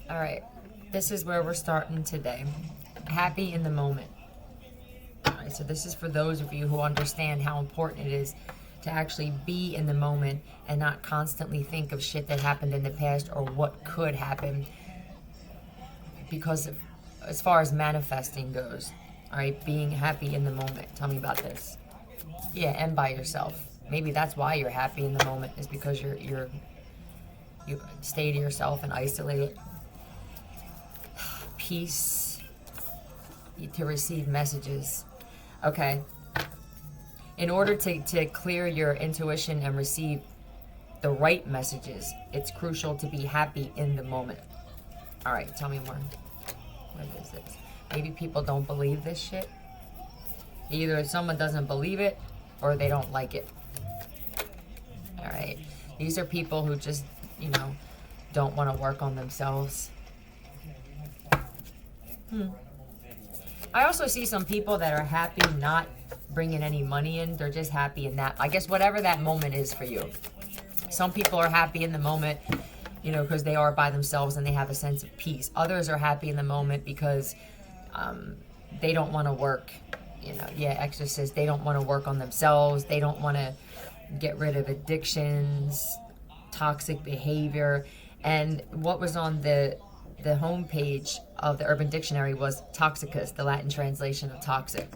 All right. This is where we're starting today. Happy in the moment. All right. So this is for those of you who understand how important it is to actually be in the moment and not constantly think of shit that happened in the past or what could happen. Because as far as manifesting goes, all right, being happy in the moment. Tell me about this. Yeah, and by yourself. Maybe that's why you're happy in the moment, is because you stay to yourself and isolate. Peace to receive messages. Okay. In order to clear your intuition and receive the right messages, it's crucial to be happy in the moment. All right, tell me more. What is this? Maybe people don't believe this shit. Either someone doesn't believe it or they don't like it. All right. These are people who just, don't want to work on themselves. I also see some people that are happy not bringing any money in. They're just happy in that. I guess whatever that moment is for you. Some people are happy in the moment, because they are by themselves and they have a sense of peace. Others are happy in the moment because they don't want to work. Exorcists, they don't want to work on themselves. They don't want to get rid of addictions, toxic behavior. And what was on the homepage of the Urban Dictionary was toxicus, the Latin translation of toxic.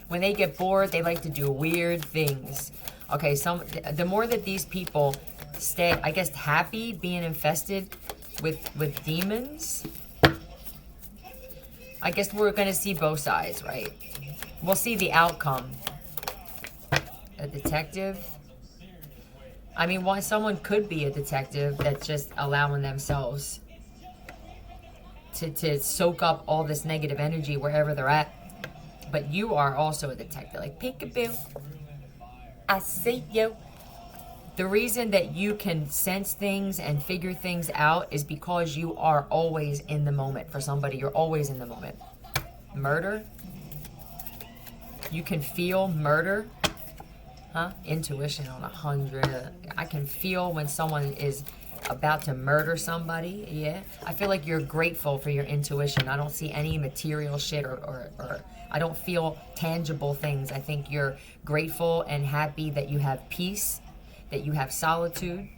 When they get bored, they like to do weird things. Okay, the more that these people stay, I guess, happy being infested with demons, I guess we're going to see both sides, right? We'll see the outcome. A detective. I mean, someone could be a detective that's just allowing themselves to soak up all this negative energy wherever they're at. But you are also a detective. Like, peekaboo, I see you. The reason that you can sense things and figure things out is because you are always in the moment. For somebody, you're always in the moment. Murder? You can feel murder? Huh? Intuition on 100. I can feel when someone is about to murder somebody. Yeah. I feel like you're grateful for your intuition. I don't see any material shit or I don't feel tangible things. I think you're grateful and happy that you have peace, that you have solitude.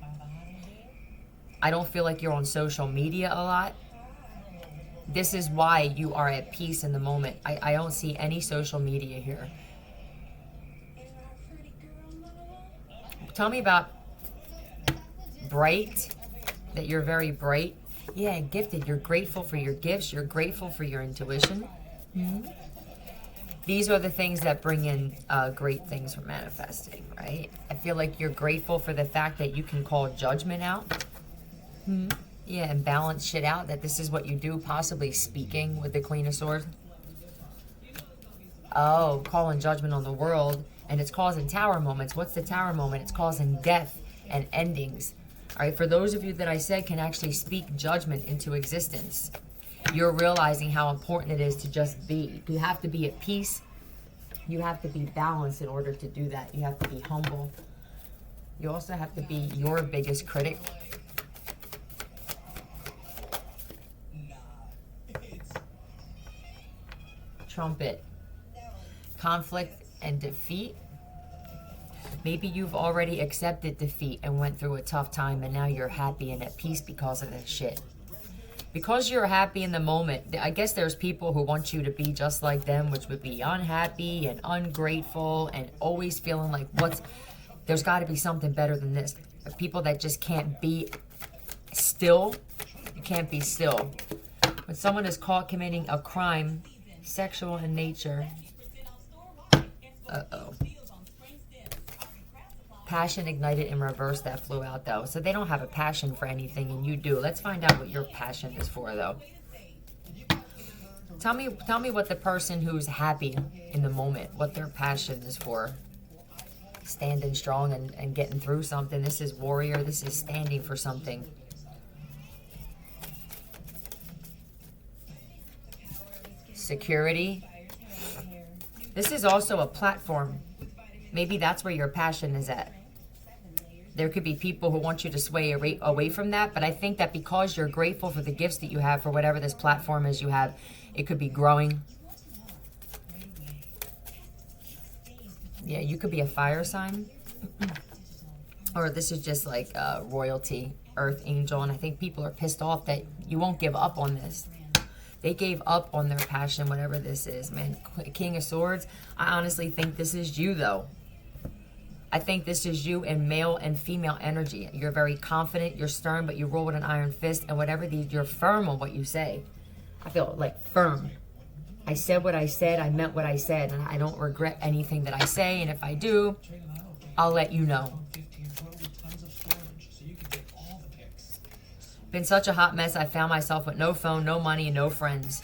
I don't feel like you're on social media a lot. This is why you are at peace in the moment. I don't see any social media here. Tell me about bright, that you're very bright. Yeah, gifted. You're grateful for your gifts. You're grateful for your intuition. Mm-hmm. These are the things that bring in great things for manifesting, right? I feel like you're grateful for the fact that you can call judgment out. Mm-hmm. Yeah, and balance shit out, that this is what you do, possibly speaking with the Queen of Swords. Oh, calling judgment on the world, and it's causing tower moments. What's the tower moment? It's causing death and endings. All right, for those of you that I said can actually speak judgment into existence, you're realizing how important it is to just be. You have to be at peace. You have to be balanced in order to do that. You have to be humble. You also have to be your biggest critic. Trumpet. Conflict and defeat. Maybe you've already accepted defeat and went through a tough time and now you're happy and at peace because of that shit. Because you're happy in the moment, I guess there's people who want you to be just like them, which would be unhappy and ungrateful and always feeling like there's got to be something better than this. People that just can't be still. You can't be still. When someone is caught committing a crime, sexual in nature. Uh-oh. Passion ignited in reverse, that flew out though. So they don't have a passion for anything and you do. Let's find out what your passion is for though. Tell me what the person who's happy in the moment, what their passion is for. Standing strong and getting through something. This is warrior. This is standing for something. Security. This is also a platform. Maybe that's where your passion is at. There could be people who want you to sway away from that, but I think that because you're grateful for the gifts that you have, for whatever this platform is you have, it could be growing. Yeah, you could be a fire sign. Or this is just like royalty, earth angel. And I think people are pissed off that you won't give up on this. They gave up on their passion, whatever this is, man. King of Swords. I honestly think this is you, though. I think this is you in male and female energy. You're very confident, you're stern, but you roll with an iron fist. And whatever you're firm on what you say. I feel like firm. I said what I said, I meant what I said, and I don't regret anything that I say. And if I do, I'll let you know. Been such a hot mess, I found myself with no phone, no money, and no friends.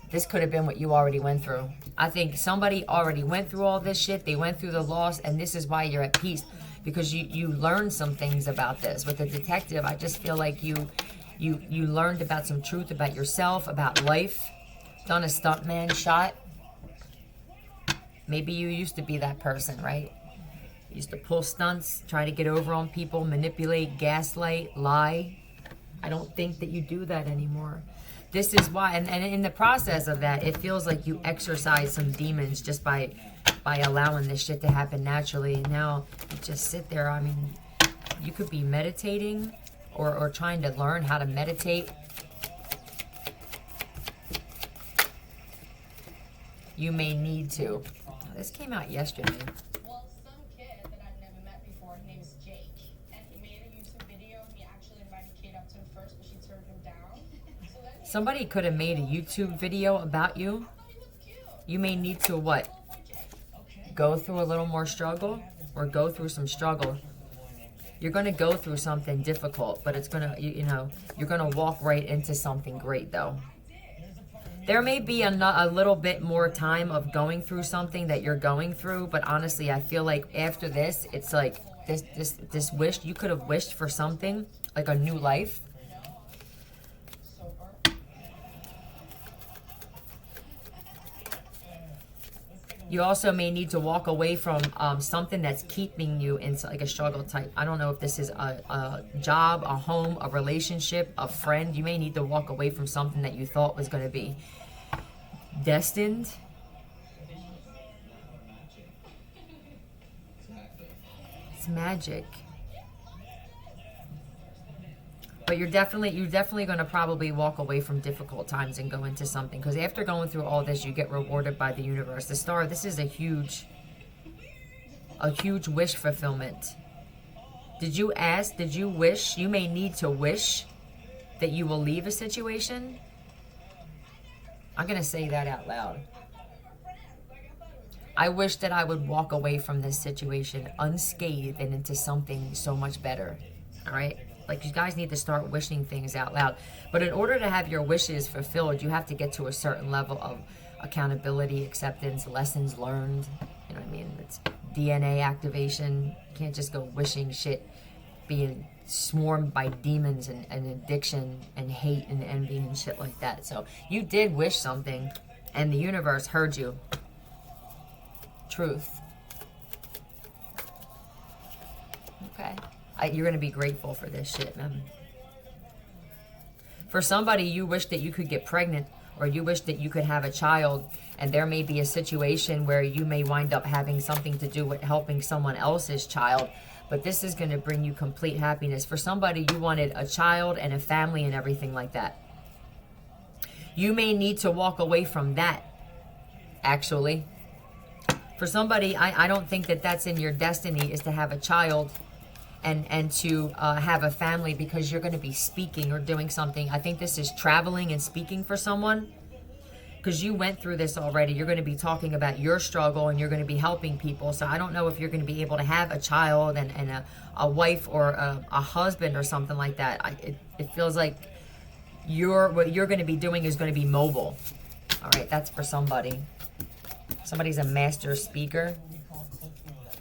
This could have been what you already went through. I think somebody already went through all this shit. They went through the loss, and this is why you're at peace. Because you learned some things about this. With the detective, I just feel like you learned about some truth about yourself, about life. Done a stuntman shot. Maybe you used to be that person, right? You used to pull stunts, try to get over on people, manipulate, gaslight, lie. I don't think that you do that anymore. This is why, and in the process of that, it feels like you exorcise some demons just by allowing this shit to happen naturally. And now you just sit there. I mean, you could be meditating or trying to learn how to meditate. You may need to. This came out yesterday. Well, some kid that I've never met before, his name is Jake, and he made a YouTube video. He actually invited Kate up to him first, but she turned him down. So then Somebody could have made a YouTube video about you. You may need to what? Go through a little more struggle or go through some struggle. You're going to go through something difficult, but it's going to, you're going to walk right into something great though. There may be a little bit more time of going through something that you're going through, but honestly, I feel like after this, it's like this wish, you could have wished for something, like a new life. You also may need to walk away from something that's keeping you in like a struggle type. I don't know if this is a job, a home, a relationship, a friend. You may need to walk away from something that you thought was going to be destined. It's magic. But you're definitely going to probably walk away from difficult times and go into something. Because after going through all this, you get rewarded by the universe. The star, this is a huge wish fulfillment. Did you ask, did you wish, you may need to wish that you will leave a situation? I'm going to say that out loud. I wish that I would walk away from this situation unscathed and into something so much better. All right? Like, you guys need to start wishing things out loud. But in order to have your wishes fulfilled, you have to get to a certain level of accountability, acceptance, lessons learned. You know what I mean? It's DNA activation. You can't just go wishing shit, being swarmed by demons and addiction and hate and envy and shit like that. So you did wish something, and the universe heard you. Truth. Okay. You're going to be grateful for this shit, man. For somebody, you wish that you could get pregnant, or you wish that you could have a child, and there may be a situation where you may wind up having something to do with helping someone else's child, but this is going to bring you complete happiness. For somebody, you wanted a child and a family and everything like that. You may need to walk away from that, actually. For somebody, I don't think that that's in your destiny, is to have a child and to have a family, because you're going to be speaking or doing something. I think this is traveling and speaking for someone, because you went through this already. You're going to be talking about your struggle, and you're going to be helping people. So I don't know if you're going to be able to have a child and a wife or a husband or something like that. It feels like what you're going to be doing is going to be mobile. All right, that's for somebody. Somebody's a master speaker.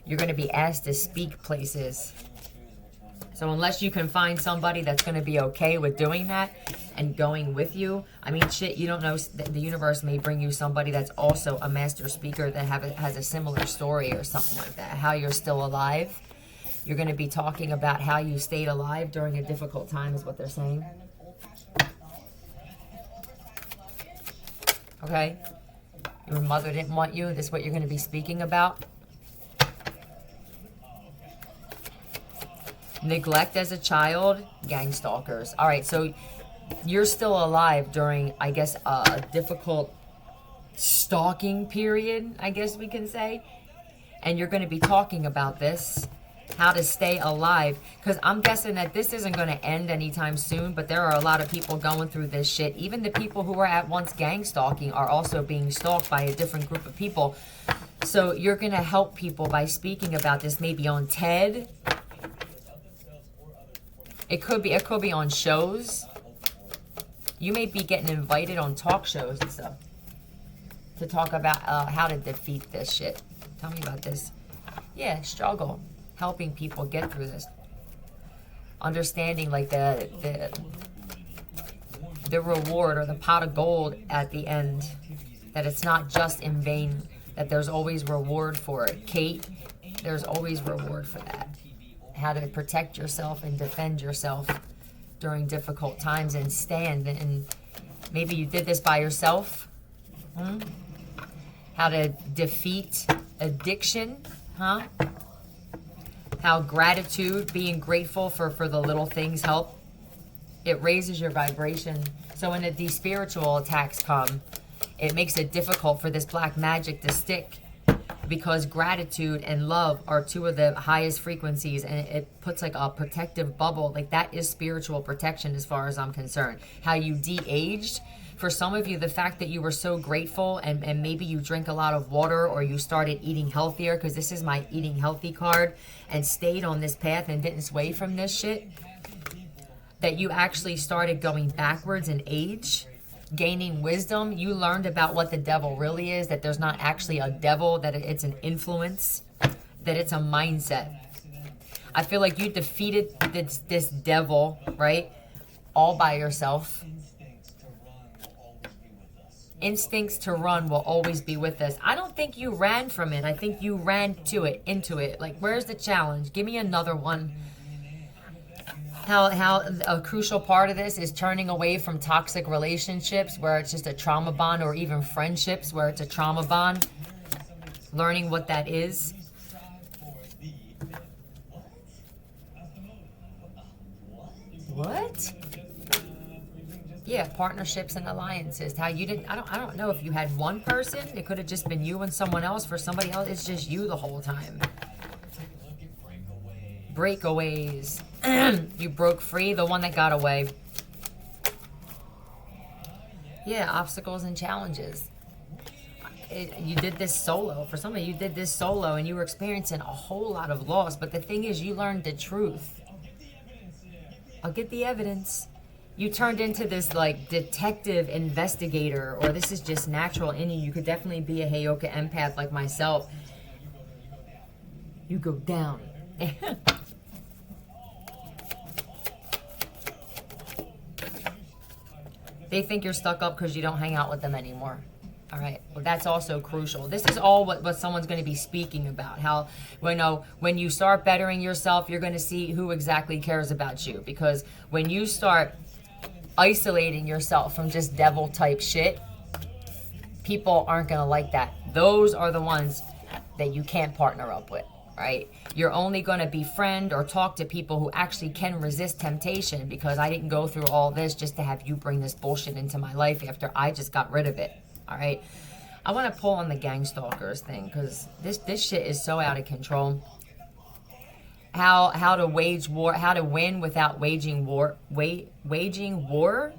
You're going to be asked to speak places. So unless you can find somebody that's going to be okay with doing that and going with you, I mean, shit, you don't know. The universe may bring you somebody that's also a master speaker that has a similar story or something like that. How you're still alive. You're going to be talking about how you stayed alive during a difficult time is what they're saying. Okay? Your mother didn't want you. This is what you're going to be speaking about. Neglect as a child. Gang stalkers. All right, so you're still alive during, I guess, a difficult stalking period, I guess we can say. And you're going to be talking about this. How to stay alive, because I'm guessing that this isn't going to end anytime soon, but there are a lot of people going through this shit. Even the people who were at once gang stalking are also being stalked by a different group of people. So you're going to help people by speaking about this, maybe on TED. It could be on shows. You may be getting invited on talk shows and stuff to talk about how to defeat this shit. Tell me about this. Yeah, struggle. Helping people get through this, understanding like the reward or the pot of gold at the end, that it's not just in vain, that there's always reward for it. Kate, there's always reward for that. How to protect yourself and defend yourself during difficult times and stand, and maybe you did this by yourself. How to defeat addiction, huh? How gratitude, being grateful for the little things help. It raises your vibration. So when these spiritual attacks come, it makes it difficult for this black magic to stick, because gratitude and love are two of the highest frequencies, and it puts like a protective bubble. Like that is spiritual protection as far as I'm concerned. How you de-aged. For some of you, the fact that you were so grateful and maybe you drink a lot of water or you started eating healthier, because this is my eating healthy card, and stayed on this path and didn't sway from this shit, that you actually started going backwards in age, gaining wisdom. You learned about what the devil really is, that there's not actually a devil, that it's an influence, that it's a mindset. I feel like you defeated this devil, right, all by yourself. Instincts to run will always be with us. I don't think you ran from it. I think you ran to it, into it. Like, where's the challenge? Give me another one. How a crucial part of this is turning away from toxic relationships where it's just a trauma bond, or even friendships where it's a trauma bond. Learning what that is. What? Yeah, partnerships and alliances. How you didn't, I don't know if you had one person. It could have just been you and someone else. For somebody else, it's just you the whole time. Breakaways. You broke free, the one that got away. Yeah, obstacles and challenges. You did this solo. For some of you, did this solo and you were experiencing a whole lot of loss. But the thing is, you learned the truth. I'll get the evidence. You turned into this like detective investigator, or this is just natural in you. You could definitely be a Heyoka empath like myself. You go down. They think you're stuck up because you don't hang out with them anymore. All right, well, that's also crucial. This is all what someone's going to be speaking about. How, when you start bettering yourself, you're going to see who exactly cares about you. Because when you start isolating yourself from just devil type shit, people aren't going to like that. Those are the ones that you can't partner up with, right? You're only going to befriend or talk to people who actually can resist temptation, because I didn't go through all this just to have you bring this bullshit into my life after I just got rid of it, all right? I want to pull on the gang stalkers thing, because this shit is so out of control. How to wage war, how to win without waging war, waging war,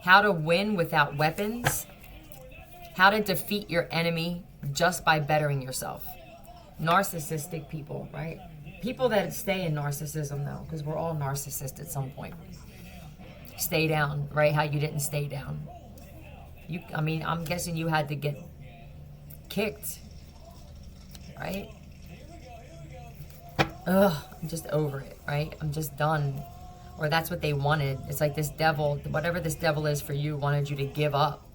how to win without weapons, how to defeat your enemy just by bettering yourself. Narcissistic people, right? People that stay in narcissism, though, because we're all narcissists at some point. Stay down, right? How you didn't stay down. I'm guessing you had to get kicked, right? Ugh, I'm just over it, right? I'm just done. Or that's what they wanted. It's like this devil, whatever this devil is for you, wanted you to give up.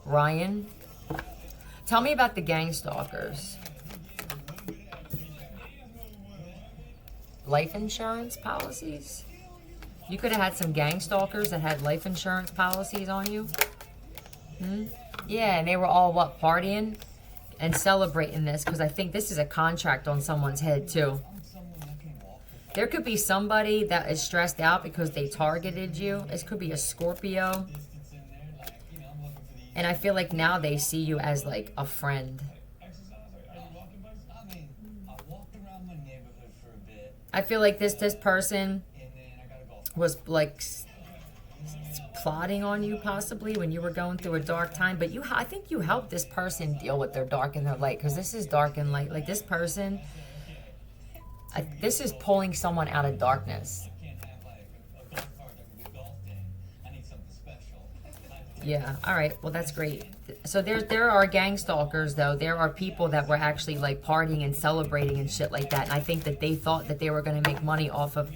Ryan, tell me about the gang stalkers. life insurance policies. You could have had some gang stalkers that had life insurance policies on you. Yeah, and they were all, what, partying and celebrating this, because I think this is a contract on someone's head, too. There could be somebody that is stressed out because they targeted you. This could be a Scorpio. And I feel like now they see you as, like, a friend. I feel like this person was, like, plotting on you possibly when you were going through a dark time. But I think you helped this person deal with their dark and their light, because this is dark and light. Like, this person, this is pulling someone out of darkness. Yeah, all right. Well, that's great. So there are gang stalkers, though. There are people that were actually, like, partying and celebrating and shit like that. And I think that they thought that they were going to make money off of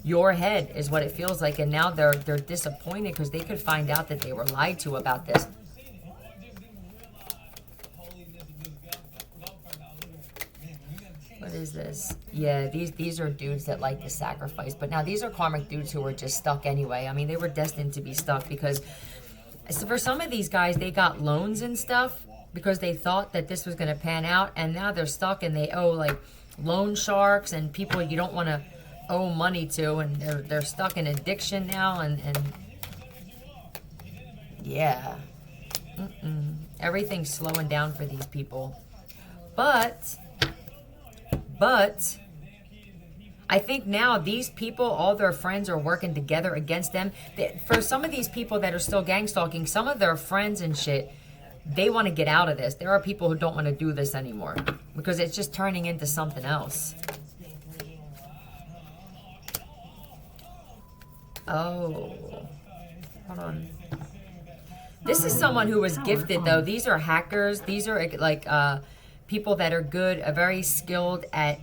your head, is what it feels like. And now they're disappointed because they could find out that they were lied to about this. What is this? Yeah, these are dudes that like to sacrifice. But now these are karmic dudes who were just stuck anyway. I mean, they were destined to be stuck because for some of these guys, they got loans and stuff because they thought that this was going to pan out. And now they're stuck and they owe, like, loan sharks and people you don't want to owe money to. And they're stuck in addiction now. And yeah. Everything's slowing down for these people. But I think now these people, all their friends are working together against them. For some of these people that are still gang stalking, some of their friends and shit, they want to get out of this. There are people who don't want to do this anymore because it's just turning into something else. Oh, hold on. This is someone who was gifted, though. These are hackers. These are, like, people that are good, very skilled at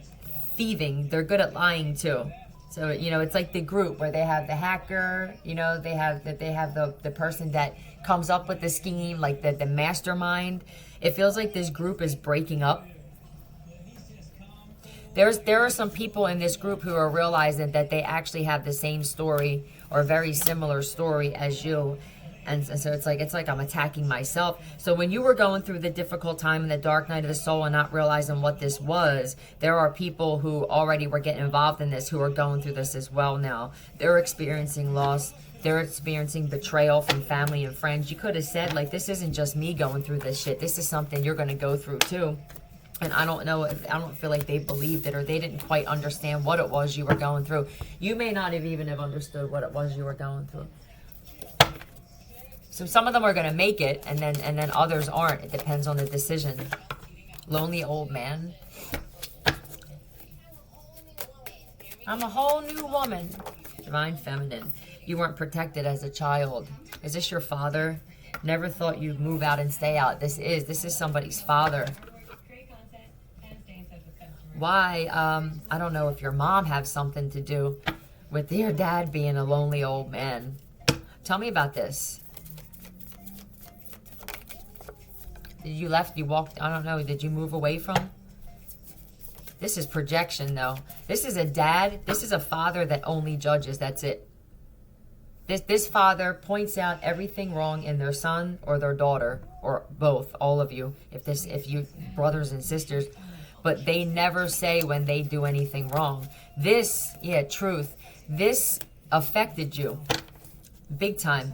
thieving. They're good at lying too. So, you know, it's like the group where they have the hacker, you know, they have the person that comes up with the scheme, like the mastermind. It feels like this group is breaking up. There are some people in this group who are realizing that they actually have the same story or very similar story as you. And so it's like I'm attacking myself. So when you were going through the difficult time in the dark night of the soul and not realizing what this was, there are people who already were getting involved in this who are going through this as well now. They're experiencing loss. They're experiencing betrayal from family and friends. You could have said, like, this isn't just me going through this shit. This is something you're going to go through too. And I don't feel like they believed it, or they didn't quite understand what it was you were going through. You may not have even have understood what it was you were going through. So some of them are going to make it, and then others aren't. It depends on the decision. Lonely old man. I'm a whole new woman. Divine feminine. You weren't protected as a child. Is this your father? Never thought you'd move out and stay out. This is somebody's father. Why? I don't know if your mom has something to do with your dad being a lonely old man. Tell me about this. Did you left? You walked? I don't know. Did you move away from? This is projection, though. This is a dad. This is a father that only judges. That's it. This father points out everything wrong in their son or their daughter, or both, all of you, if you brothers and sisters, but they never say when they do anything wrong. This, truth. This affected you big time.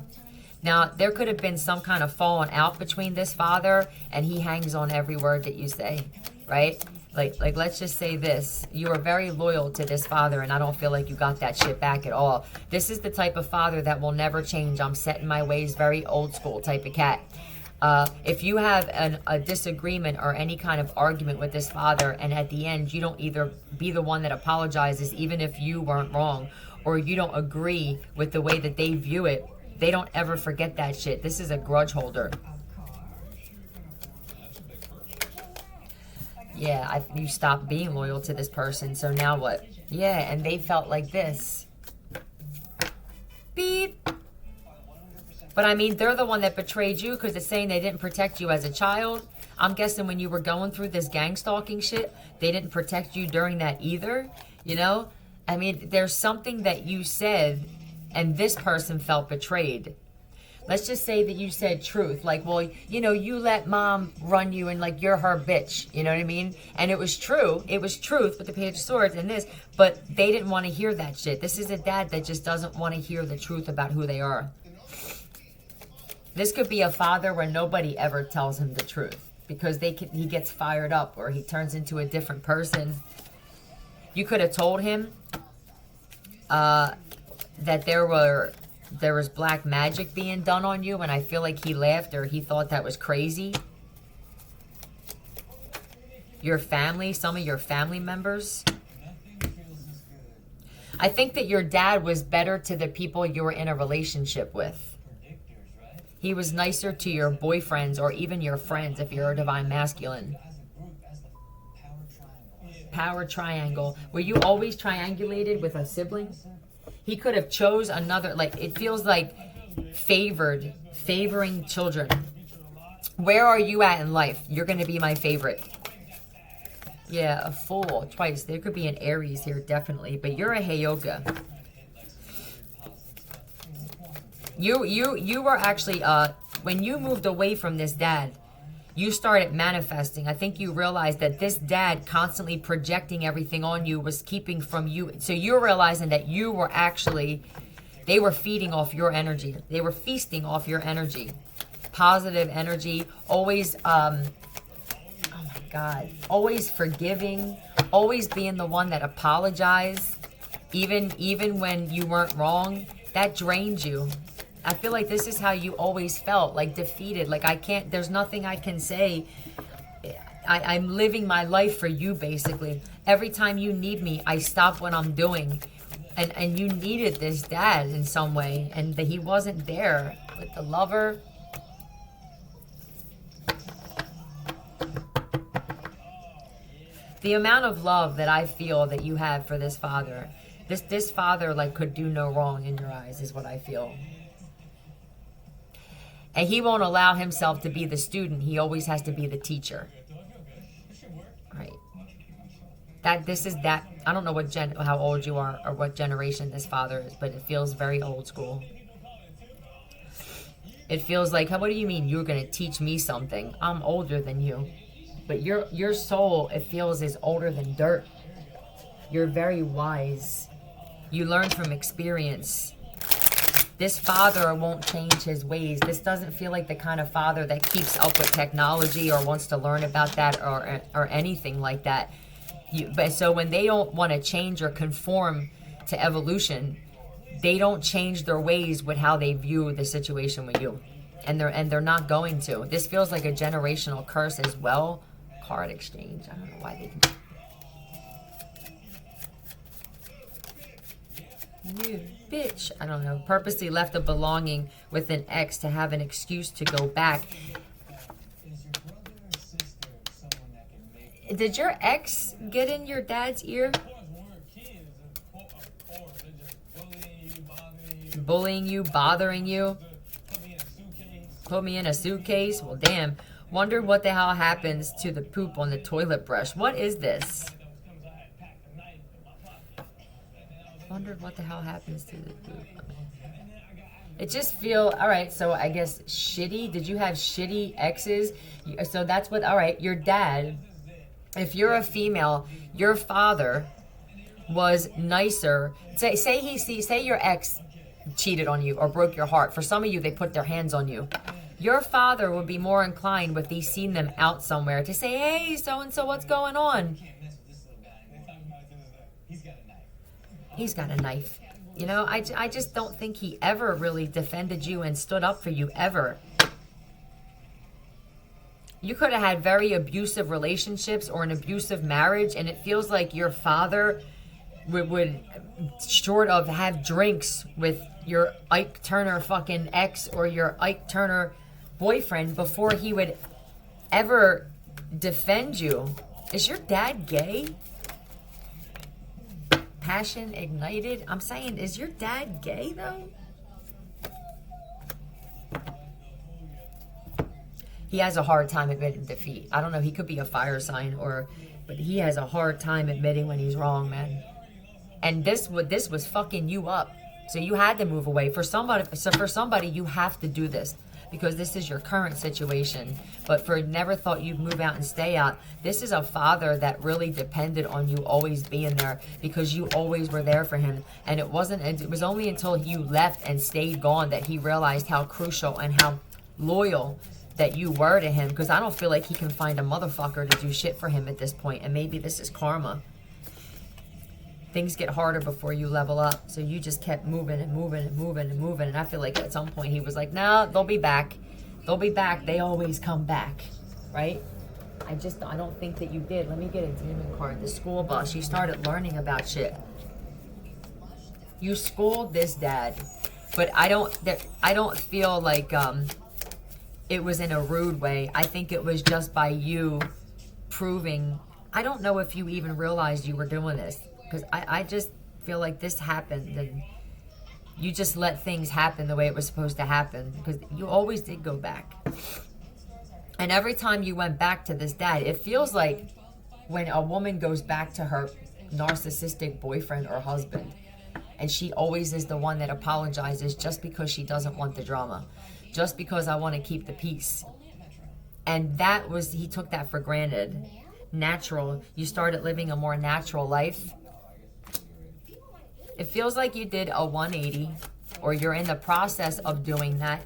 Now, there could have been some kind of falling out between this father, and he hangs on every word that you say, right? Like let's just say this. You are very loyal to this father, and I don't feel like you got that shit back at all. This is the type of father that will never change. I'm set in my ways, very old school type of cat. If you have a disagreement or any kind of argument with this father, and at the end you don't either be the one that apologizes, even if you weren't wrong, or you don't agree with the way that they view it, they don't ever forget that shit. This is a grudge holder. Yeah, you stopped being loyal to this person, so now what? Yeah, and they felt like this. Beep. But I mean, they're the one that betrayed you because it's saying they didn't protect you as a child. I'm guessing when you were going through this gang stalking shit, they didn't protect you during that either, you know? I mean, there's something that you said and this person felt betrayed. Let's just say that you said truth. Like, well, you know, you let mom run you and like you're her bitch. You know what I mean? And it was true. It was truth with the Page of Swords and this. But they didn't want to hear that shit. This is a dad that just doesn't want to hear the truth about who they are. This could be a father where nobody ever tells him the truth. Because he gets fired up or he turns into a different person. You could have told him that there was black magic being done on you, and I feel like he laughed or he thought that was crazy. Your family, some of your family members. I think that your dad was better to the people you were in a relationship with. He was nicer to your boyfriends or even your friends if you're a divine masculine. Power triangle. Were you always triangulated with a sibling? He could have chose another, like, it feels like favoring children. Where are you at in life? You're going to be my favorite. Yeah, a Fool, twice. There could be an Aries here, definitely. But you're a Heyoka. You were actually, when you moved away from this dad, you started manifesting. I think you realized that this dad constantly projecting everything on you was keeping from you. So you're realizing that you were actually, they were feeding off your energy. They were feasting off your energy. Positive energy, always, oh my God, always forgiving, always being the one that apologized, even when you weren't wrong. That drained you. I feel like this is how you always felt, like defeated. Like there's nothing I can say. I'm living my life for you, basically. Every time you need me, I stop what I'm doing. And you needed this dad in some way, and that he wasn't there with the lover. The amount of love that I feel that you have for this father, this father like could do no wrong in your eyes, is what I feel. And he won't allow himself to be the student. He always has to be the teacher. Right. I don't know how old you are or what generation this father is, but it feels very old school. It feels like, what do you mean you're going to teach me something? I'm older than you. But your soul, it feels, is older than dirt. You're very wise. You learn from experience. This father won't change his ways. This doesn't feel like the kind of father that keeps up with technology or wants to learn about that or anything like that. But so when they don't want to change or conform to evolution, they don't change their ways with how they view the situation with you. And they're not going to. This feels like a generational curse as well. Card exchange. I don't know why they can. You bitch. I don't know. Purposely left a belonging with an ex to have an excuse to go back. Did your ex get in your dad's ear? Bullying you, bothering you. Put me in a suitcase? Well, damn. Wonder what the hell happens to the poop on the toilet brush. What is this? Wondered what the hell happens to the poop. It just feel, all right, so I guess shitty. Did you have shitty exes? So that's what, all right, your dad, if you're a female, your father was nicer. Say your ex cheated on you or broke your heart. For some of you, they put their hands on you. Your father would be more inclined if he's seen them out somewhere to say, hey, so-and-so, what's going on? He's got a knife. You know, I just don't think he ever really defended you and stood up for you, ever. You could have had very abusive relationships or an abusive marriage, and it feels like your father would short of have drinks with your Ike Turner fucking ex or your Ike Turner boyfriend before he would ever defend you. Is your dad gay? Passion ignited. I'm saying, is your dad gay though? He has a hard time admitting defeat. I don't know. He could be a fire sign but he has a hard time admitting when he's wrong, man. And this was fucking you up. So you had to move away. For somebody, you have to do this because this is your current situation. But for never thought you'd move out and stay out, this is a father that really depended on you always being there because you always were there for him. And it was only until you left and stayed gone that he realized how crucial and how loyal that you were to him, because I don't feel like he can find a motherfucker to do shit for him at this point. And maybe this is karma. Things get harder before you level up. So you just kept moving and moving and moving and moving. And I feel like at some point he was like, no, they'll be back. They'll be back. They always come back. Right? I don't think that you did. Let me get a demon card. The school bus. You started learning about shit. You schooled this dad. But I don't feel like it was in a rude way. I think it was just by you proving. I don't know if you even realized you were doing this. Because I just feel like this happened and you just let things happen the way it was supposed to happen. Because you always did go back. And every time you went back to this dad, it feels like when a woman goes back to her narcissistic boyfriend or husband, and she always is the one that apologizes just because she doesn't want the drama. Just because I want to keep the peace. And he took that for granted. Natural. You started living a more natural life. It feels like you did a 180, or you're in the process of doing that.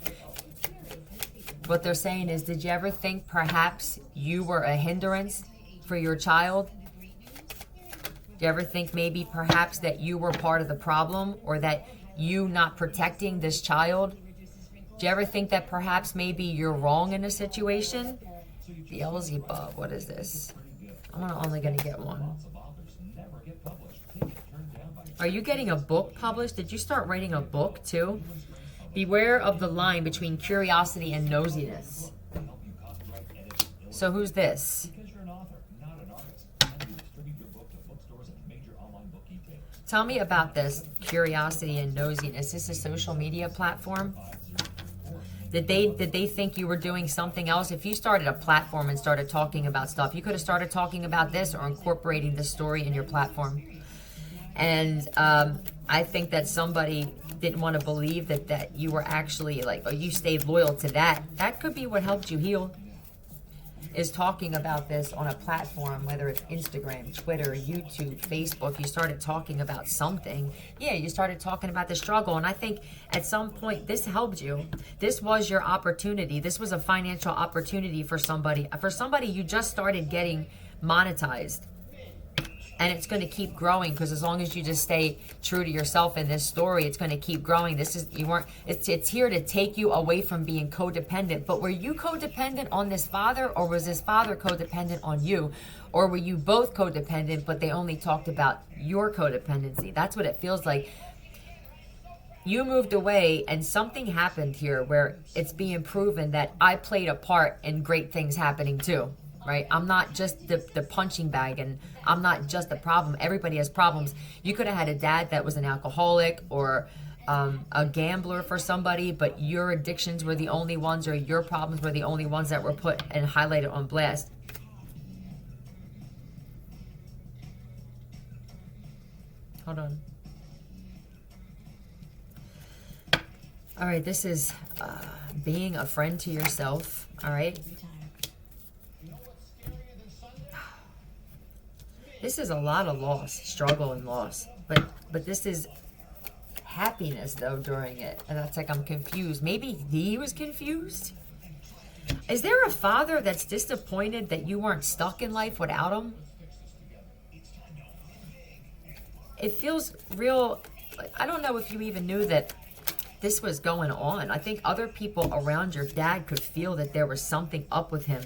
What they're saying is, did you ever think perhaps you were a hindrance for your child? Do you ever think maybe perhaps that you were part of the problem, or that you not protecting this child? Do you ever think that perhaps maybe you're wrong in a situation? Beelzebub, what is this? I'm only going to get one. Are you getting a book published? Did you start writing a book too? Beware of the line between curiosity and nosiness. So who's this? Tell me about this curiosity and nosiness. Is this a social media platform? Did they think you were doing something else? If you started a platform and started talking about stuff, you could have started talking about this or incorporating this story in your platform. And I think that somebody didn't want to believe that you were actually or you stayed loyal to that. That could be what helped you heal. Is talking about this on a platform, whether it's Instagram, Twitter, YouTube, Facebook. You started talking about something. Yeah, you started talking about the struggle. And I think at some point this helped you. This was your opportunity. This was a financial opportunity for somebody. For somebody, you just started getting monetized. And it's going to keep growing, because as long as you just stay true to yourself in this story, it's going to keep growing. It's here to take you away from being codependent. But were you codependent on this father, or was this father codependent on you? Or were you both codependent, but they only talked about your codependency? That's what it feels like. You moved away and something happened here where it's being proven that I played a part in great things happening too. Right? I'm not just the punching bag, and I'm not just the problem. Everybody has problems. You could have had a dad that was an alcoholic or a gambler for somebody, but your addictions were the only ones, or your problems were the only ones that were put and highlighted on blast. Hold on. All right, this is being a friend to yourself. All right. This is a lot of loss, struggle and loss. But this is happiness, though, during it. And that's like, I'm confused. Maybe he was confused? Is there a father that's disappointed that you weren't stuck in life without him? It feels real. I don't know if you even knew that this was going on. I think other people around your dad could feel that there was something up with him.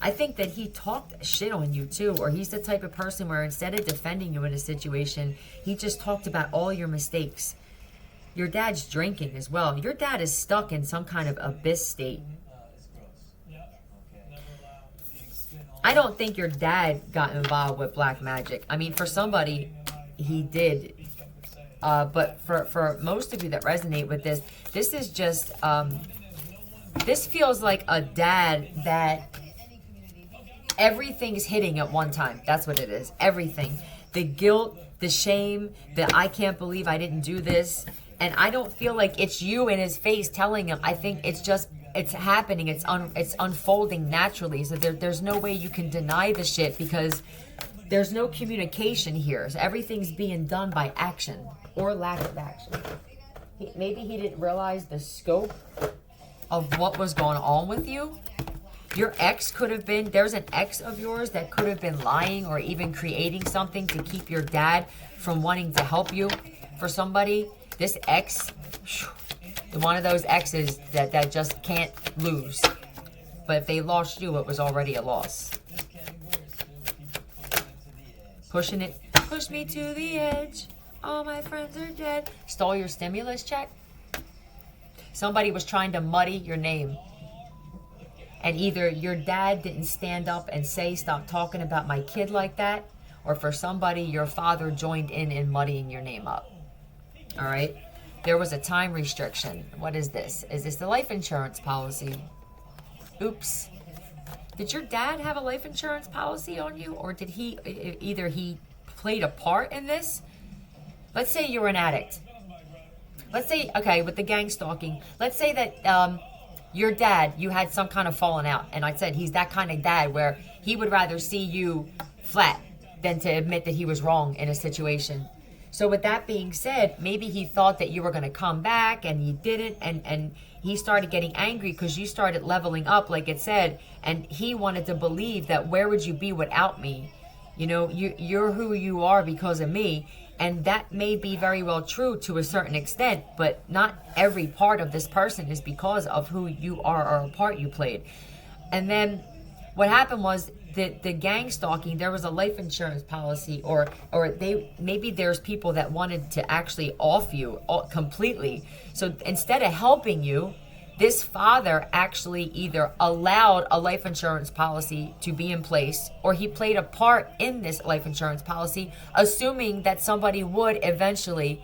I think that he talked shit on you too, or he's the type of person where instead of defending you in a situation, he just talked about all your mistakes. Your dad's drinking as well. Your dad is stuck in some kind of abyss state. I don't think your dad got involved with black magic. I mean, for somebody, he did. But for most of you that resonate with this, this is just, this feels like a dad that everything's hitting at one time. That's what it is. Everything. The guilt, the shame, that I can't believe I didn't do this. And I don't feel like it's you in his face telling him. I think it's just, it's happening. It's unfolding naturally. So there's no way you can deny the shit because there's no communication here. So everything's being done by action or lack of action. Maybe he didn't realize the scope of what was going on with you. Your ex could have been, there's an ex of yours that could have been lying or even creating something to keep your dad from wanting to help you for somebody. This ex, one of those exes that just can't lose. But if they lost you, it was already a loss. Pushing it, push me to the edge. All my friends are dead. Stole your stimulus check. Somebody was trying to muddy your name. And either your dad didn't stand up and say, stop talking about my kid like that, or for somebody, your father joined in muddying your name up. All right? There was a time restriction. What is this? Is this the life insurance policy? Oops. Did your dad have a life insurance policy on you, or did he, either he played a part in this? Let's say you're an addict. Let's say, okay, with the gang stalking, let's say that your dad, you had some kind of falling out. And I said he's that kind of dad where he would rather see you flat than to admit that he was wrong in a situation. So with that being said, maybe he thought that you were going to come back and you didn't. And he started getting angry because you started leveling up, like it said. And he wanted to believe that where would you be without me? You know, you're who you are because of me. And that may be very well true to a certain extent, but not every part of this person is because of who you are or a part you played. And then what happened was that the gang stalking, there was a life insurance policy, or maybe there's people that wanted to actually off you completely. So instead of helping you, this father actually either allowed a life insurance policy to be in place, or he played a part in this life insurance policy, assuming that somebody would eventually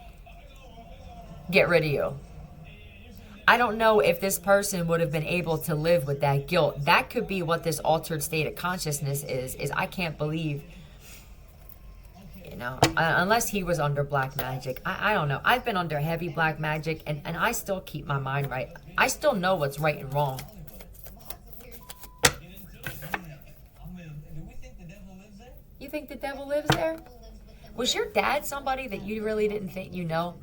get rid of you. I don't know if this person would have been able to live with that guilt. That could be what this altered state of consciousness is I can't believe, you know, unless he was under black magic. I don't know. I've been under heavy black magic, and I still keep my mind right. I still know what's right and wrong. You think the devil lives there? Was your dad somebody that you really didn't think you know?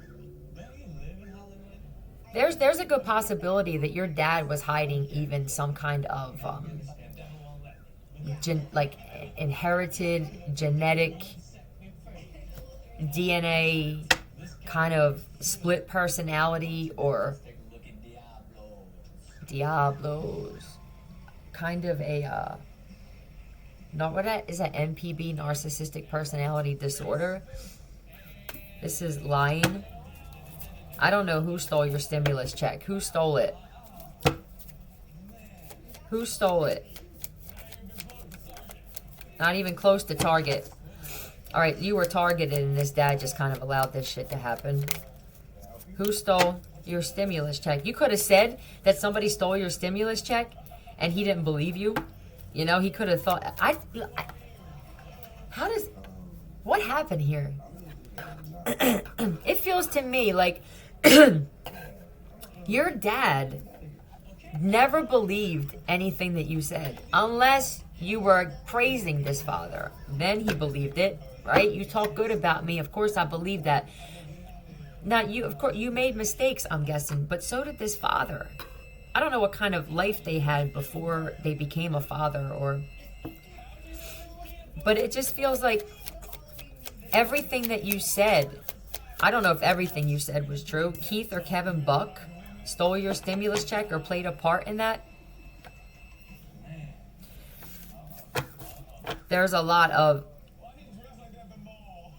There's a good possibility that your dad was hiding even some kind of inherited genetic DNA kind of split personality, or Diablos, kind of a is that NPB, narcissistic personality disorder. This is lying. I don't know who stole your stimulus check. Who stole it? Who stole it? Not even close to target. All right, you were targeted, and this dad just kind of allowed this shit to happen. Who stole your stimulus check? You could have said that somebody stole your stimulus check, and he didn't believe you. You know, he could have thought, what happened here? It feels to me like your dad never believed anything that you said, unless you were praising this father. Then he believed it, right? You talk good about me. Of course, I believe that. Now, of course, you made mistakes, I'm guessing, but so did this father. I don't know what kind of life they had before they became a father, but it just feels like everything that you said, I don't know if everything you said was true. Keith or Kevin Buck stole your stimulus check or played a part in that. There's a lot of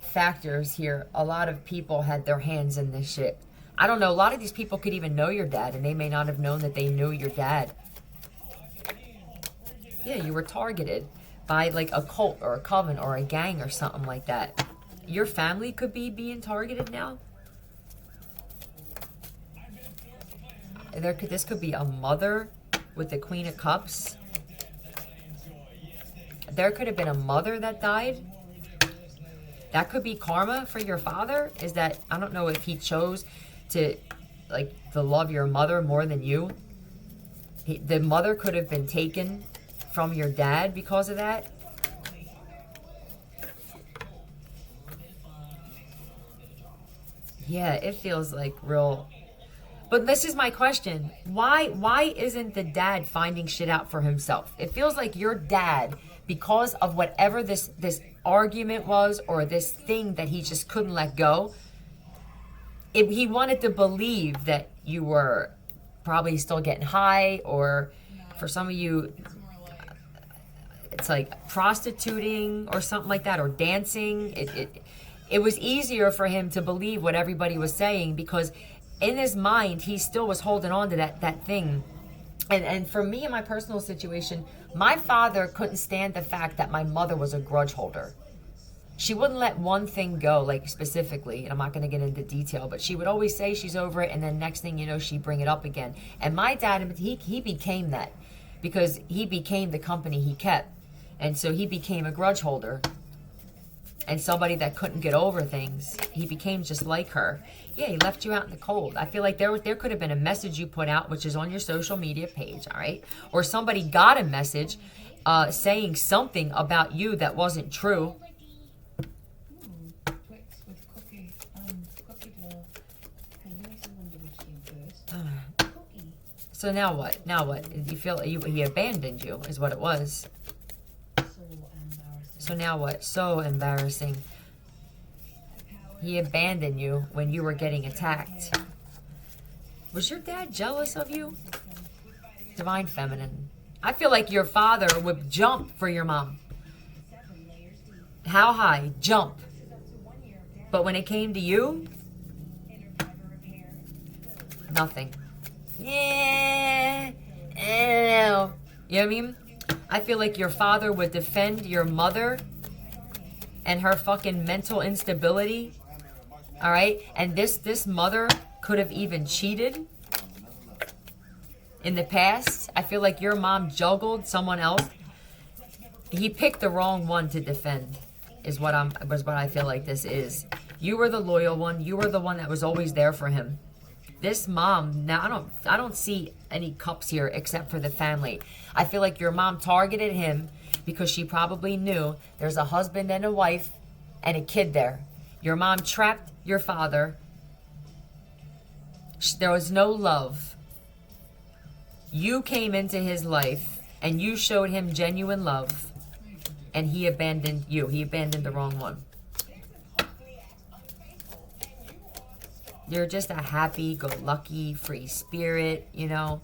factors here. A lot of people had their hands in this shit. I don't know. A lot of these people could even know your dad, and they may not have known that they knew your dad. Yeah, you were targeted by like a cult or a coven or a gang or something like that. Your family could be being targeted now. This could be a mother with the Queen of Cups. There could have been a mother that died. That could be karma for your father. Is that, I don't know if he chose to love your mother more than you. The mother could have been taken from your dad because of that. Yeah, it feels like real. But this is my question. Why isn't the dad finding shit out for himself? It feels like your dad, because of whatever this argument was, or this thing that he just couldn't let go, he wanted to believe that you were probably still getting high, or for some of you, it's like prostituting or something like that, or dancing. It was easier for him to believe what everybody was saying, because in his mind, he still was holding on to that thing. And for me, in my personal situation, my father couldn't stand the fact that my mother was a grudge holder. She wouldn't let one thing go, like specifically, and I'm not going to get into detail, but she would always say she's over it, and then next thing you know, she'd bring it up again. And my dad, he became that, because he became the company he kept. And so he became a grudge holder. And somebody that couldn't get over things. He became just like her. Yeah, he left you out in the cold. I feel like there could have been a message you put out, which is on your social media page, all right? Or somebody got a message saying something about you that wasn't true. So now what? Now what? You feel he abandoned you is what it was. So now what? So embarrassing. He abandoned you when you were getting attacked. Was your dad jealous of you? Divine Feminine. I feel like your father would jump for your mom. How high? Jump. But when it came to you, nothing. Yeah. You know what I mean? I feel like your father would defend your mother and her fucking mental instability. All right? And this mother could have even cheated in the past. I feel like your mom juggled someone else. He picked the wrong one to defend, is what I feel like this is. You were the loyal one. You were the one that was always there for him. This mom, now I don't see any cups here except for the family. I feel like your mom targeted him because she probably knew there's a husband and a wife and a kid there. Your mom trapped your father. There was no love. You came into his life and you showed him genuine love, and he abandoned you. He abandoned the wrong one. You're just a happy-go-lucky, free spirit, you know.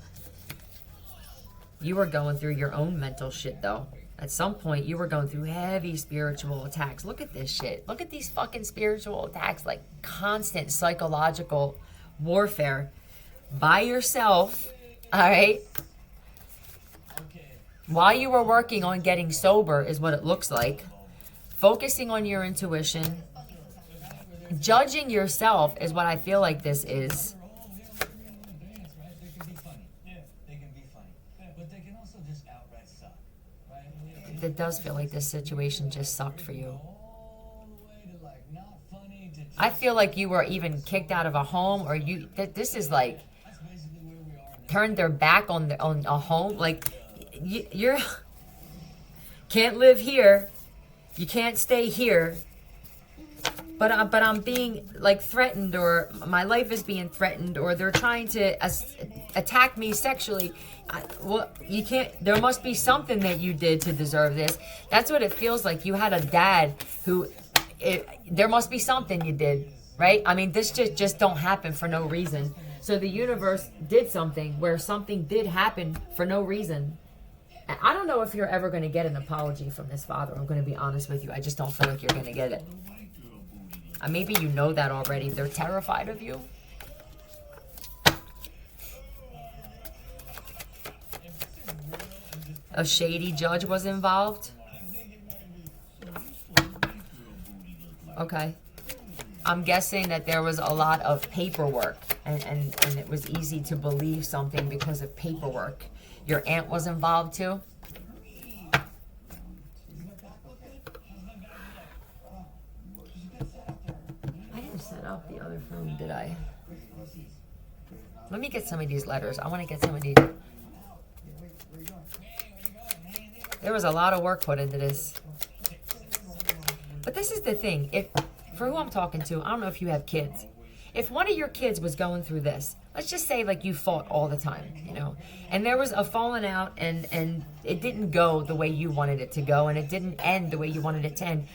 You were going through your own mental shit, though. At some point, you were going through heavy spiritual attacks. Look at this shit. Look at these fucking spiritual attacks, like constant psychological warfare by yourself, all right? While you were working on getting sober is what it looks like. Focusing on your intuition. Judging yourself is what I feel like this is. It does feel like this situation just sucked for you. I feel like you were even kicked out of a home, or this is like turned their back on a home. Like you're can't live here. You can't stay here. But I'm being like threatened, or my life is being threatened, or they're trying to attack me sexually. Well, you can't. There must be something that you did to deserve this. That's what it feels like. You had a dad who. There must be something you did, right? I mean, this just don't happen for no reason. So the universe did something where something did happen for no reason. And I don't know if you're ever going to get an apology from this father. I'm going to be honest with you. I just don't feel like you're going to get it. Maybe you know that already. They're terrified of you. A shady judge was involved. Okay. I'm guessing that there was a lot of paperwork, and it was easy to believe something because of paperwork. Your aunt was involved too? shut off the other phone, did I? Let me get some of these letters. I want to get some of these. There was a lot of work put into this. But this is the thing. If for who I'm talking to, I don't know if you have kids. If one of your kids was going through this, let's just say like you fought all the time, you know, and there was a falling out and it didn't go the way you wanted it to go and it didn't end the way you wanted it to end.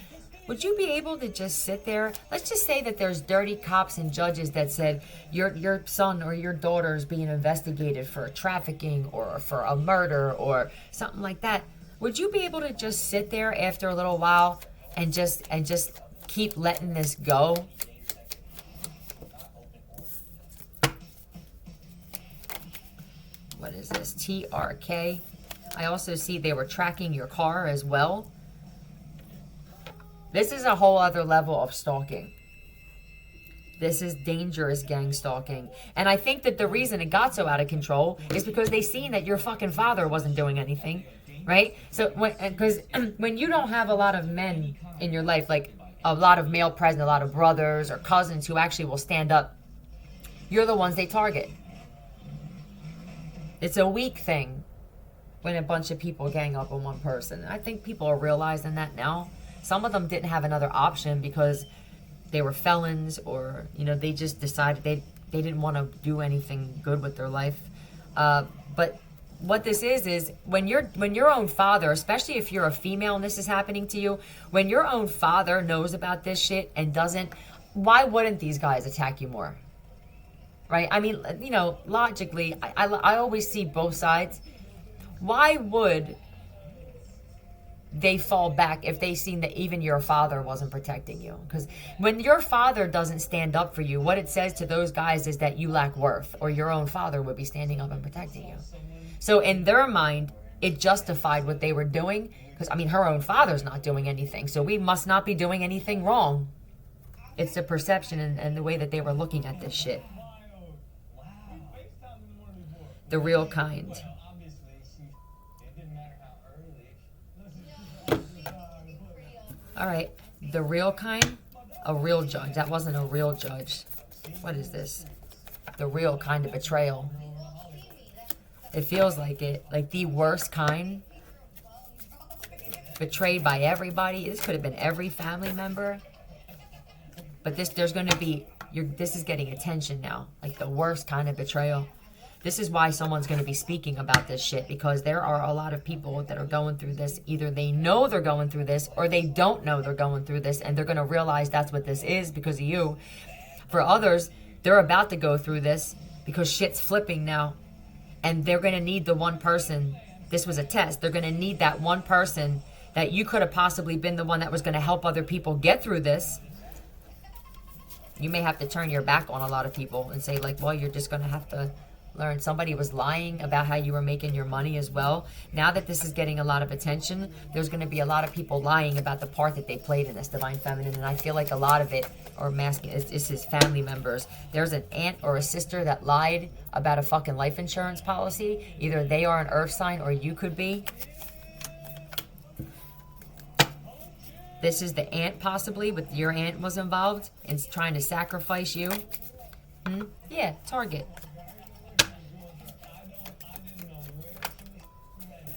Would you be able to just sit there? Let's just say that there's dirty cops and judges that said your son or your daughter is being investigated for trafficking or for a murder or something like that. Would you be able to just sit there after a little while and just keep letting this go? What is this? TRK. I also see they were tracking your car as well. This is a whole other level of stalking. This is dangerous gang stalking. And I think that the reason it got so out of control is because they seen that your fucking father wasn't doing anything, right? So, because when you don't have a lot of men in your life, like a lot of male present, a lot of brothers or cousins who actually will stand up, you're the ones they target. It's a weak thing when a bunch of people gang up on one person. I think people are realizing that now. Some of them didn't have another option because they were felons or, you know, they just decided they didn't want to do anything good with their life. But what this is when your own father, especially if you're a female and this is happening to you, when your own father knows about this shit and doesn't, why wouldn't these guys attack you more? Right? I mean, you know, logically, I always see both sides. Why would they fall back if they seen that even your father wasn't protecting you? Because when your father doesn't stand up for you, what it says to those guys is that you lack worth, or your own father would be standing up and protecting you. So in their mind, it justified what they were doing, because, I mean, her own father's not doing anything, so we must not be doing anything wrong. It's the perception and the way that they were looking at this shit. The real kind. All right, the real kind, a real judge. That wasn't a real judge. What is this? The real kind of betrayal. It feels like it, like the worst kind. Betrayed by everybody. This could have been every family member. But there's going to be, this is getting attention now. Like the worst kind of betrayal. This is why someone's going to be speaking about this shit, because there are a lot of people that are going through this. Either they know they're going through this or they don't know they're going through this, and they're going to realize that's what this is because of you. For others, they're about to go through this because shit's flipping now, and they're going to need the one person. This was a test. They're going to need that one person that you could have possibly been the one that was going to help other people get through this. You may have to turn your back on a lot of people and say, like, well, you're just going to have to learn. Somebody was lying about how you were making your money as well. Now that this is getting a lot of attention, there's going to be a lot of people lying about the part that they played in this Divine Feminine, and I feel like a lot of it, or masculine, is his family members. There's an aunt or a sister that lied about a fucking life insurance policy. Either they are an earth sign or you could be. This is the aunt, possibly, with your aunt was involved in trying to sacrifice you. Yeah, target.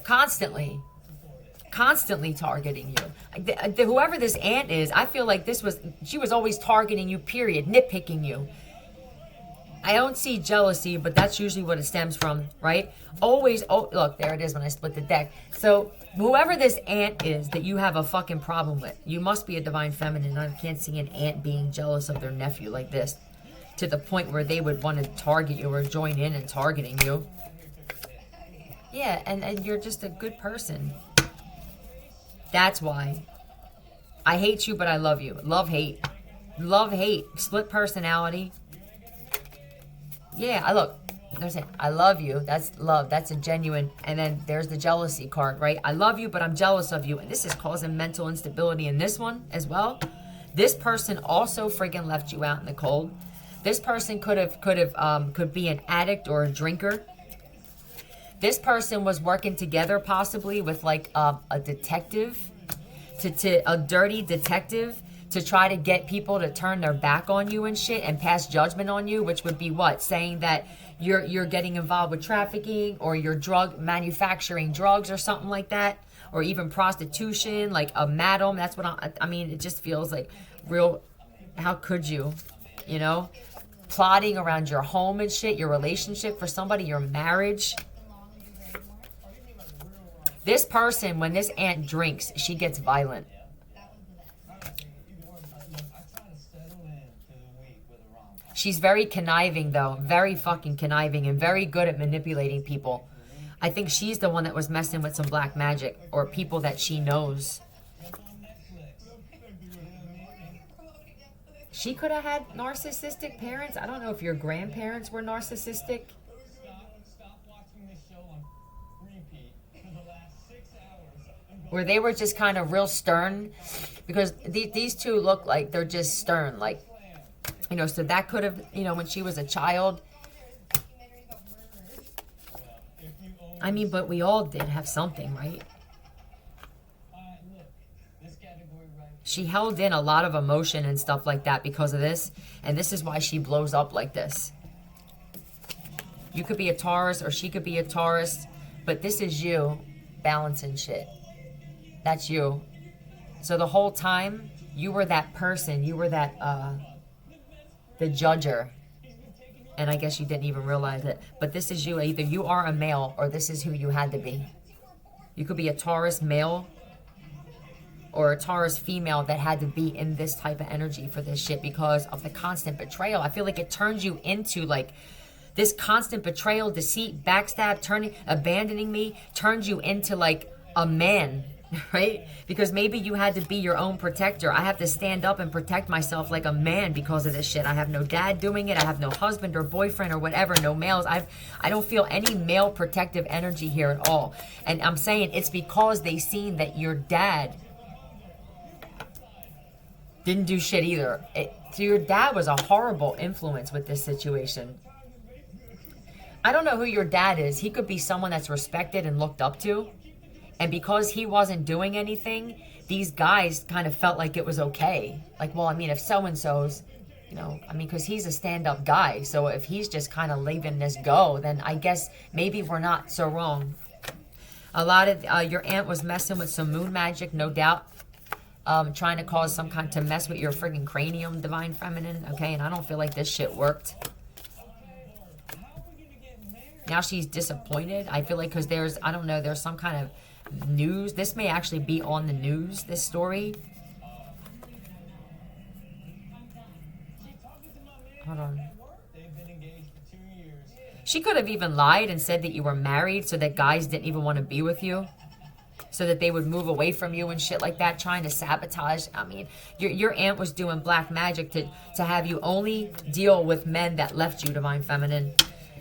Constantly targeting you. Whoever this aunt is, I feel like she was always targeting you, period, nitpicking you. I don't see jealousy, but that's usually what it stems from, right? Always, look, there it is when I split the deck. So whoever this aunt is that you have a fucking problem with, you must be a Divine Feminine. I can't see an aunt being jealous of their nephew like this, to the point where they would want to target you or join in and targeting you. Yeah, and you're just a good person. That's why. I hate you, but I love you. Love, hate. Love, hate. Split personality. Yeah, there's it. I love you. That's love. That's a genuine. And then there's the jealousy card, right? I love you, but I'm jealous of you. And this is causing mental instability in this one as well. This person also friggin' left you out in the cold. This person could be an addict or a drinker. This person was working together possibly with like a detective, a dirty detective to try to get people to turn their back on you and shit and pass judgment on you, which would be what? Saying that you're getting involved with trafficking, or you're manufacturing drugs or something like that, or even prostitution, like a madam. That's what I mean, it just feels like real, how could you, you know? Plotting around your home and shit, your relationship for somebody, your marriage. This person, when this aunt drinks, she gets violent. She's very conniving, though. Very fucking conniving and very good at manipulating people. I think she's the one that was messing with some black magic, or people that she knows. She could have had narcissistic parents. I don't know if your grandparents were narcissistic. Where they were just kind of real stern. Because these two look like they're just stern. Like, you know, so that could have, you know, when she was a child. I mean, but we all did have something, right? She held in a lot of emotion and stuff like that because of this. And this is why she blows up like this. You could be a Taurus, or she could be a Taurus. But this is you balancing shit. That's you. So the whole time, you were that person. You were that, the judger. And I guess you didn't even realize it. But this is you. Either you are a male, or this is who you had to be. You could be a Taurus male, or a Taurus female that had to be in this type of energy for this shit because of the constant betrayal. I feel like it turns you into like this constant betrayal, deceit, backstab, abandoning me, turns you into like a man, right? Because maybe you had to be your own protector. I have to stand up and protect myself like a man because of this shit. I have no dad doing it. I have no husband or boyfriend or whatever, no males. I don't feel any male protective energy here at all. And I'm saying it's because they seen that your dad didn't do shit either. So your dad was a horrible influence with this situation. I don't know who your dad is. He could be someone that's respected and looked up to. And because he wasn't doing anything, these guys kind of felt like it was okay. Like, well, I mean, if so-and-so's, you know, I mean, because he's a stand-up guy. So if he's just kind of leaving this go, then I guess maybe we're not so wrong. A lot of your aunt was messing with some moon magic, no doubt. Trying to cause some kind to mess with your friggin' cranium, divine feminine, okay? And I don't feel like this shit worked. Now she's disappointed. I feel like because there's, I don't know, there's some kind of news. This may actually be on the news, this story. Hold on. She could have even lied and said that you were married so that guys didn't even want to be with you. So that they would move away from you and shit like that, trying to sabotage. I mean, your aunt was doing black magic to have you only deal with men that left you, divine feminine.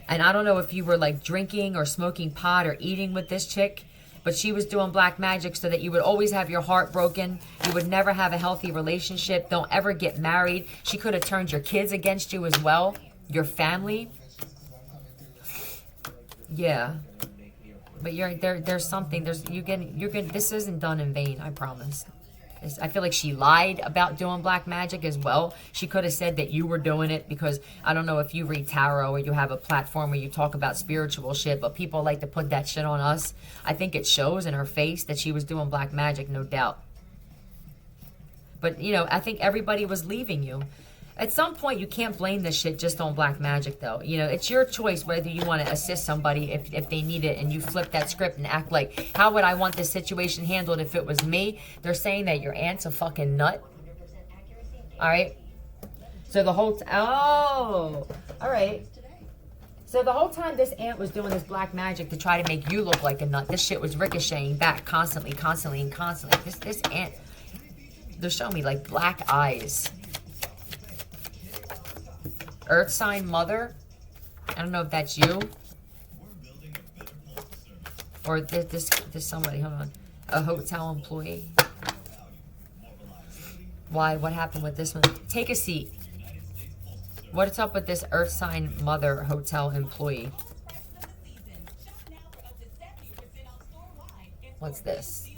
And I don't know if you were like drinking or smoking pot or eating with this chick, but she was doing black magic so that you would always have your heart broken. You would never have a healthy relationship. Don't ever get married. She could have turned your kids against you as well, your family. Yeah. But there's something, you're getting, this isn't done in vain, I promise. I feel like she lied about doing black magic as well. She could have said that you were doing it because, I don't know if you read tarot or you have a platform where you talk about spiritual shit, but people like to put that shit on us. I think it shows in her face that she was doing black magic, no doubt. But, you know, I think everybody was leaving you. At some point, you can't blame this shit just on black magic, though. You know, it's your choice whether you want to assist somebody if they need it, and you flip that script and act like, how would I want this situation handled if it was me? They're saying that your aunt's a fucking nut. All right? So the whole... all right. So the whole time this aunt was doing this black magic to try to make you look like a nut, this shit was ricocheting back constantly. This aunt... They're showing me, like, black eyes. Earth sign mother. I don't know if that's you. Or this somebody, hold on. A hotel employee. Why? What happened with this one? Take a seat. What's up with this earth sign mother hotel employee? What's this?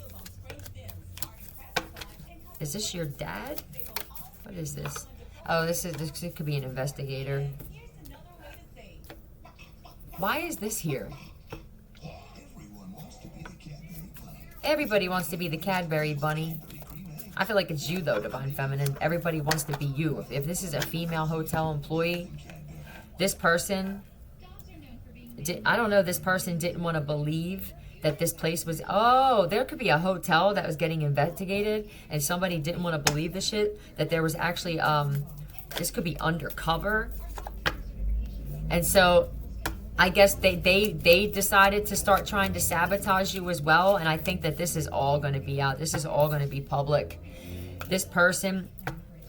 Is this your dad? What is this? Oh, this could be an investigator. Why is this here? Everybody wants to be the Cadbury bunny. I feel like it's you though, Divine Feminine. Everybody wants to be you. If this is a female hotel employee, this person, I don't know, this person didn't want to believe that this place was, oh, there could be a hotel that was getting investigated and somebody didn't want to believe the shit, that there was actually, this could be undercover. And so I guess they decided to start trying to sabotage you as well. And I think that this is all going to be out. This is all going to be public. This person,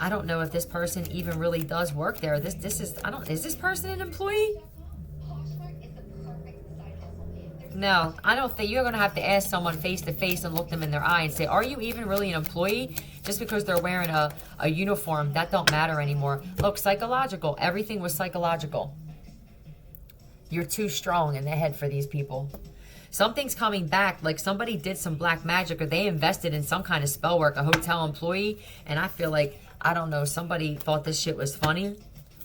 I don't know if this person even really does work there. Is this person an employee? No, I don't think. You're going to have to ask someone face to face and look them in their eye and say, are you even really an employee? Just because they're wearing a uniform, that don't matter anymore. Look, psychological. Everything was psychological. You're too strong in the head for these people. Something's coming back, like somebody did some black magic or they invested in some kind of spell work, a hotel employee, and I feel like, I don't know, somebody thought this shit was funny.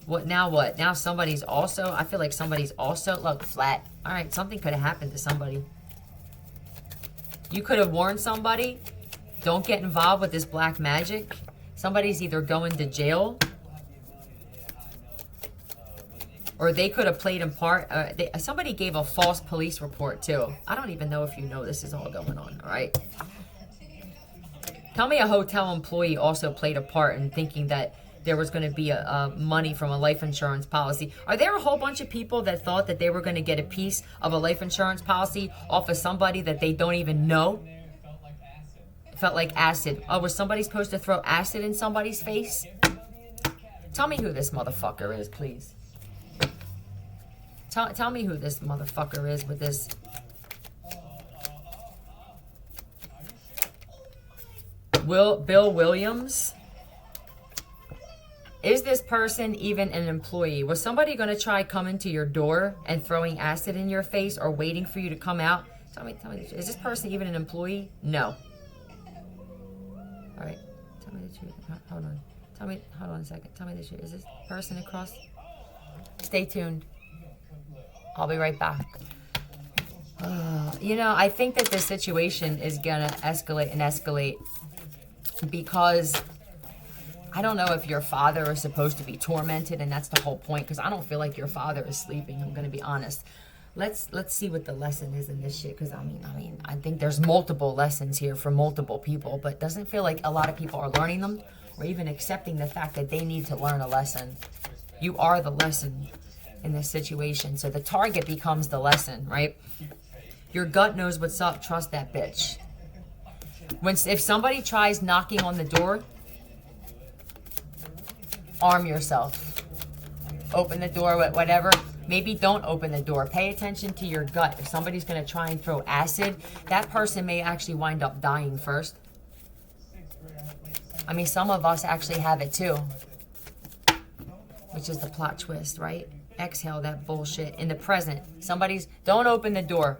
What? Now somebody's also, I feel like somebody's also, look, flat. All right, something could have happened to somebody. You could have warned somebody, don't get involved with this black magic. Somebody's either going to jail, or they could have played in part. Somebody gave a false police report too. I don't even know if you know this is all going on, all right? Tell me a hotel employee also played a part in thinking that there was going to be a money from a life insurance policy. Are there a whole bunch of people that thought that they were going to get a piece of a life insurance policy off of somebody that they don't even know? It felt like acid. Oh, was somebody supposed to throw acid in somebody's face? Tell me who this motherfucker is, please. Tell me who this motherfucker is with this. Bill Williams? Is this person even an employee? Was somebody going to try coming to your door and throwing acid in your face or waiting for you to come out? Tell me, is this person even an employee? No. All right. Tell me the truth. Hold on. Hold on a second. Tell me the truth. Is this person across? Stay tuned. I'll be right back. You know, I think that this situation is going to escalate and escalate because I don't know if your father is supposed to be tormented, and that's the whole point, because I don't feel like your father is sleeping. I'm going to be honest. Let's see what the lesson is in this shit, because I mean, I think there's multiple lessons here for multiple people, but it doesn't feel like a lot of people are learning them or even accepting the fact that they need to learn a lesson. You are the lesson in this situation, so the target becomes the lesson, right? Your gut knows what's up. Trust that bitch. If somebody tries knocking on the door, arm yourself. Open the door, whatever. Maybe don't open the door. Pay attention to your gut. If somebody's going to try and throw acid, that person may actually wind up dying first. I mean, some of us actually have it too, which is the plot twist, right? Exhale that bullshit. In the present, don't open the door.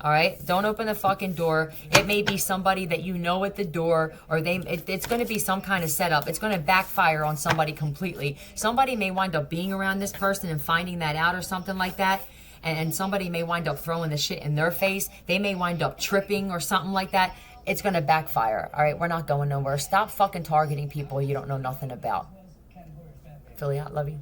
All right? Don't open the fucking door. It may be somebody that you know at the door, or it's going to be some kind of setup. It's going to backfire on somebody completely. Somebody may wind up being around this person and finding that out or something like that. And somebody may wind up throwing the shit in their face. They may wind up tripping or something like that. It's going to backfire. All right? We're not going nowhere. Stop fucking targeting people you don't know nothing about. Philly out. Love you.